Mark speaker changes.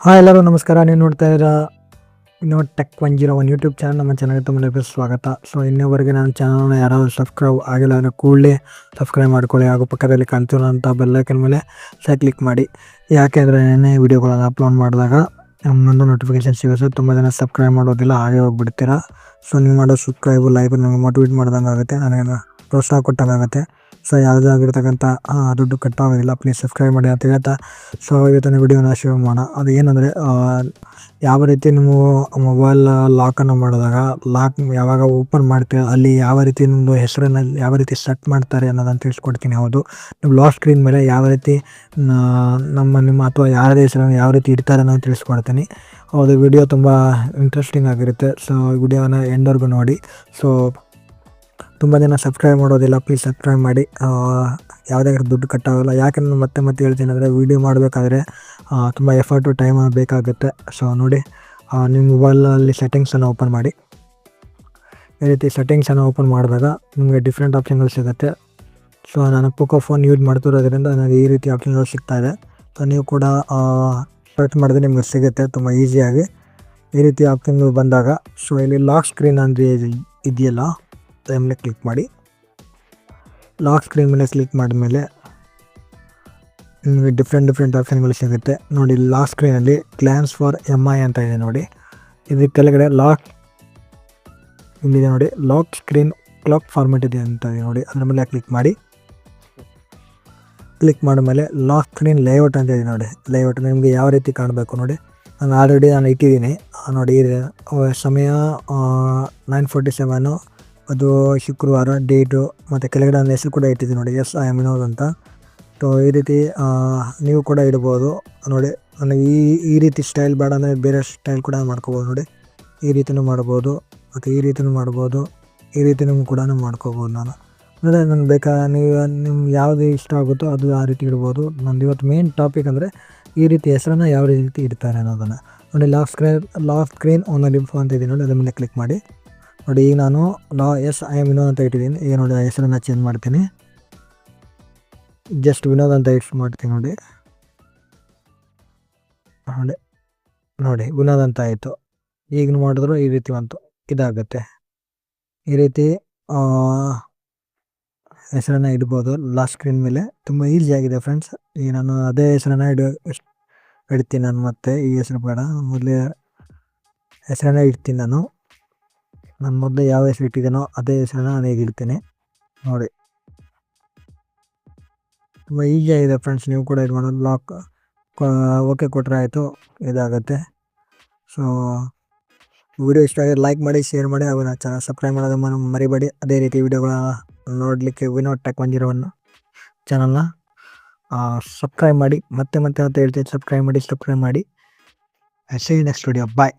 Speaker 1: Hi ಎಲ್ಲರೂ ನಮಸ್ಕಾರ. ನೀವು ನೋಡ್ತಾ ಇದ್ದೀರಾ ವಿನೋದ್ ಟೆಕ್ 101 ಯೂಟ್ಯೂಬ್ ಚಾನಲ್. ನಮ್ಮ ಚಾನಲ್ಗೆ ತುಂಬ ಸ್ವಾಗತ. ಸೊ ಇನ್ನೂವರೆಗೆ ನನ್ನ ಚಾನಲ್ನ ಯಾರಾದರೂ ಸಬ್ಸ್ಕ್ರೈಬ್ ಆಗಿಲ್ಲ ಅಂದರೆ ಕೂಡಲೇ ಸಬ್ಸ್ಕ್ರೈಬ್ ಮಾಡ್ಕೊಳ್ಳಿ, ಹಾಗೂ ಪಕ್ಕದಲ್ಲಿ ಕಾಣ್ತಿರೋಂಥ ಬೆಲ್ಲೈಕನ್ ಮೇಲೆ ಕ್ಲಿಕ್ ಮಾಡಿ. ಯಾಕೆಂದರೆ ಏನೇ ವೀಡಿಯೋಗಳನ್ನು ಅಪ್ಲೋಡ್ ಮಾಡಿದಾಗ ನಮ್ಮೊಂದು ನೋಟಿಫಿಕೇಶನ್ ಸಿಗುತ್ತೆ. ತುಂಬ ಜನ ಸಬ್ಸ್ಕ್ರೈಬ್ ಮಾಡೋದಿಲ್ಲ, ಹಾಗೆ ಹೋಗ್ಬಿಡ್ತೀರಾ. ಸೊ ನೀವು ಮಾಡೋ ಸಬ್ಸ್ಕ್ರೈಬು ಲೈಕ್ ನಮಗೆ ಮೋಟಿವೇಟ್ ಮಾಡ್ದಂಗೆ ಆಗುತ್ತೆ, ನನಗೆ ಪ್ರೋತ್ಸಾಹ ಕೊಟ್ಟಂಗೆ ಆಗುತ್ತೆ. ಸೊ ಯಾವುದೇ ಆಗಿರ್ತಕ್ಕಂಥ ದುಡ್ಡು ಕಟ್ಟಾಗೋದಿಲ್ಲ, ಪ್ಲೀಸ್ ಸಬ್ಸ್ಕ್ರೈಬ್ ಮಾಡಿ ಅಂತ ಹೇಳ್ತಾ. ಸೊ ಇವತ್ತಿನ ವಿಡಿಯೋನ ಶುರು ಮಾಡೋಣ. ಅದು ಏನಂದರೆ ಯಾವ ರೀತಿ ನೀವು ಮೊಬೈಲ್ ಲಾಕನ್ನು ಮಾಡಿದಾಗ ಲಾಕ್ ಯಾವಾಗ ಓಪನ್ ಮಾಡ್ತೀವಿ ಅಲ್ಲಿ ಯಾವ ರೀತಿ ನಿಮ್ಮದು ಹೆಸರನ್ನು ಯಾವ ರೀತಿ ಸೆಟ್ ಮಾಡ್ತಾರೆ ಅನ್ನೋದನ್ನು ತಿಳಿಸ್ಕೊಡ್ತೀನಿ. ಹೌದು, ನೀವು ಲಾಕ್ ಸ್ಕ್ರೀನ್ ಮೇಲೆ ಯಾವ ರೀತಿ ನಿಮ್ಮ ಅಥವಾ ಯಾರದೇ ಹೆಸರನ್ನು ಯಾವ ರೀತಿ ಇಡ್ತಾರೆ ಅನ್ನೋದು ತಿಳಿಸ್ಕೊಡ್ತೀನಿ. ಹೌದು, ವಿಡಿಯೋ ತುಂಬ ಇಂಟ್ರೆಸ್ಟಿಂಗ್ ಆಗಿರುತ್ತೆ. ಸೊ ವಿಡಿಯೋನ ಎಂಡ್ವರೆಗೂ ನೋಡಿ. ಸೊ ತುಂಬ ಜನ ಸಬ್ಸ್ಕ್ರೈಬ್ ಮಾಡೋದಿಲ್ಲ, ಪ್ಲೀಸ್ ಸಬ್ಸ್ಕ್ರೈಬ್ ಮಾಡಿ. ಯಾವುದೇ ದುಡ್ಡು ಕಟ್ಟಾಗಲ್ಲ. ಯಾಕೆ ನಾನು ಮತ್ತೆ ಮತ್ತೆ ಹೇಳ್ತೀನಿ ಅಂದರೆ ವಿಡಿಯೋ ಮಾಡಬೇಕಾದ್ರೆ ತುಂಬ ಎಫರ್ಟು ಟೈಮ್ ಬೇಕಾಗುತ್ತೆ. ಸೊ ನೋಡಿ, ನಿಮ್ಮ ಮೊಬೈಲಲ್ಲಿ ಸೆಟ್ಟಿಂಗ್ಸನ್ನು ಓಪನ್ ಮಾಡಿ. ಈ ರೀತಿ ಸೆಟ್ಟಿಂಗ್ಸನ್ನು ಓಪನ್ ಮಾಡಿದಾಗ ನಿಮಗೆ ಡಿಫ್ರೆಂಟ್ ಆಪ್ಷನ್ಗಳು ಸಿಗುತ್ತೆ. ಸೊ ನಾನು ಪೋಕೋ ಫೋನ್ ಯೂಸ್ ಮಾಡ್ತಿರೋದ್ರಿಂದ ನನಗೆ ಈ ರೀತಿ ಆಪ್ಷನ್ಗಳು ಸಿಗ್ತಾಯಿದೆ. ಸೊ ನೀವು ಕೂಡ ಸರ್ಚ್ ಮಾಡಿದ್ರೆ ನಿಮಗೆ ಸಿಗುತ್ತೆ ತುಂಬ ಈಸಿಯಾಗಿ. ಈ ರೀತಿ ಆಪ್ಷನ್ಗಳು ಬಂದಾಗ ಸೊ ಇಲ್ಲಿ ಲಾಕ್ ಸ್ಕ್ರೀನ್ ಅಂದರೆ ಇದೆಯಲ್ಲ, ಮೇಲೆ ಕ್ಲಿಕ್ ಮಾಡಿ. ಲಾಕ್ ಸ್ಕ್ರೀನ್ ಮೇಲೆ ಕ್ಲಿಕ್ ಮಾಡಿದ್ಮೇಲೆ ನಿಮಗೆ ಡಿಫ್ರೆಂಟ್ ಆಪ್ಷನ್ಗಳು ಸಿಗುತ್ತೆ. ನೋಡಿ, ಲಾಕ್ ಸ್ಕ್ರೀನಲ್ಲಿ ಕ್ಲಾನ್ಸ್ ಫಾರ್ MI ಅಂತ ಇದೆ ನೋಡಿ. ಇದು ಕೆಳಗಡೆ ಲಾಕ್ ಇಲ್ಲಿದೆ ನೋಡಿ, ಲಾಕ್ ಸ್ಕ್ರೀನ್ ಕ್ಲಾಕ್ ಫಾರ್ಮೆಟ್ ಇದೆ ಅಂತ ಇದೆ ನೋಡಿ. ಅದ್ರ ಮೇಲೆ ಕ್ಲಿಕ್ ಮಾಡಿ. ಕ್ಲಿಕ್ ಮಾಡಿದ್ಮೇಲೆ ಲಾಕ್ ಸ್ಕ್ರೀನ್ ಲೇಔಟ್ ಅಂತ ಇದೆ ನೋಡಿ. ಲೇಔಟ್ ನಿಮಗೆ ಯಾವ ರೀತಿ ಕಾಣಬೇಕು ನೋಡಿ. ನಾನು ಇಟ್ಟಿದ್ದೀನಿ ನೋಡಿ. ಸಮಯ 9:47, ಅದು ಶುಕ್ರವಾರ, ಡೇಟು ಮತ್ತು ಕೆಳಗಡೆ ನನ್ನ ಹೆಸರು ಕೂಡ ಇಟ್ಟಿದ್ದೀನಿ ನೋಡಿ, I am ವಿನೋದ್ ಅಂತ. ಸೊ ಈ ರೀತಿ ನೀವು ಕೂಡ ಇಡ್ಬೋದು ನೋಡಿ. ನನಗೆ ಈ ರೀತಿ ಸ್ಟೈಲ್ ಬೇಡ ಅಂದರೆ ಬೇರೆ ಸ್ಟೈಲ್ ಕೂಡ ಮಾಡ್ಕೋಬೋದು ನೋಡಿ. ಈ ರೀತಿಯೂ ಮಾಡ್ಬೋದು ಮತ್ತು ಈ ರೀತಿಯೂ ಮಾಡ್ಬೋದು, ಈ ರೀತಿಯೂ ಕೂಡ ಮಾಡ್ಕೋಬೋದು. ನಾನು ಅಂದರೆ ನನಗೆ ನಿಮ್ಗೆ ಯಾವುದು ಇಷ್ಟ ಆಗುತ್ತೋ ಅದು ಆ ರೀತಿ ಇಡ್ಬೋದು. ನಂದು ಇವತ್ತು ಮೇನ್ ಟಾಪಿಕ್ ಅಂದರೆ ಈ ರೀತಿ ಹೆಸರನ್ನು ಯಾವ ರೀತಿ ಇಡ್ತಾರೆ ಅನ್ನೋದನ್ನು ನೋಡಿ. ಲಾಕ್ ಸ್ಕ್ರೀನ್ ಆನ್ ಲಿಂಫ್ ಅಂತ ಇದೆ ನೋಡಿ, ಅದ್ರ ಮೇಲೆ ಕ್ಲಿಕ್ ಮಾಡಿ. ನೋಡಿ, ಈಗ ನಾನು I am ವಿನೋದ್ ಅಂತ ಇಟ್ಟಿದ್ದೀನಿ. ಈಗ ನೋಡಿ ಹೆಸರನ್ನು ಚೇಂಜ್ ಮಾಡ್ತೀನಿ, ಜಸ್ಟ್ ವಿನೋದ್ ಅಂತ ಇಟ್ಟು ಮಾಡ್ತೀನಿ ನೋಡಿ. ನೋಡಿ ವಿನೋದ್ ಅಂತ ಆಯಿತು. ಈಗ ಮಾಡಿದ್ರು ಈ ರೀತಿ ಬಂತು, ಇದಾಗುತ್ತೆ. ಈ ರೀತಿ ಹೆಸರನ್ನು ಇಡ್ಬೋದು ಲಾಕ್ ಸ್ಕ್ರೀನ್ ಮೇಲೆ. ತುಂಬ ಈಸಿಯಾಗಿದೆ ಫ್ರೆಂಡ್ಸ್. ಈಗ ನಾನು ಅದೇ ಹೆಸರನ್ನು ಇಡ್ತೀನಿ ನಾನು. ಮತ್ತೆ ಈ ಹೆಸರು ಬೇಡ, ಮೊದಲೇ ಹೆಸರನ್ನು ಇಡ್ತೀನಿ ನಾನು ಮೊದಲು ಯಾವ ಹೆಸರು ಇಟ್ಟಿದ್ದೀನೋ ಅದೇ ಹೆಸರನ್ನು ನಾನು ಈಗ ಇಡ್ತೀನಿ ನೋಡಿ. ತುಂಬ ಈಸಿಯಾಗಿದೆ ಫ್ರೆಂಡ್ಸ್. ನೀವು ಕೂಡ ಇದು ಮಾಡೋದು. ಲಾಕ್ ಓಕೆ ಕೊಟ್ಟರೆ ಆಯಿತು, ಇದಾಗುತ್ತೆ. ಸೊ ವಿಡಿಯೋ ಇಷ್ಟ ಆಗಿದೆ ಲೈಕ್ ಮಾಡಿ, ಶೇರ್ ಮಾಡಿ, ಹಾಗೂ ನನ್ನ ಚಾನಲ್ ಸಬ್ಸ್ಕ್ರೈಬ್ ಮಾಡೋದನ್ನು ಮರಿಬೇಡಿ. ಅದೇ ರೀತಿ ವಿಡಿಯೋಗಳ ನೋಡಲಿಕ್ಕೆ ವಿನೋದ್ ಟೆಕ್ 101 ಚಾನಲ್ನ ಸಬ್ಸ್ಕ್ರೈಬ್ ಮಾಡಿ. ಮತ್ತೆ ಹೇಳ್ತೀನಿ, ಸಬ್ಸ್ಕ್ರೈಬ್ ಮಾಡಿ. I see you next video. Bye.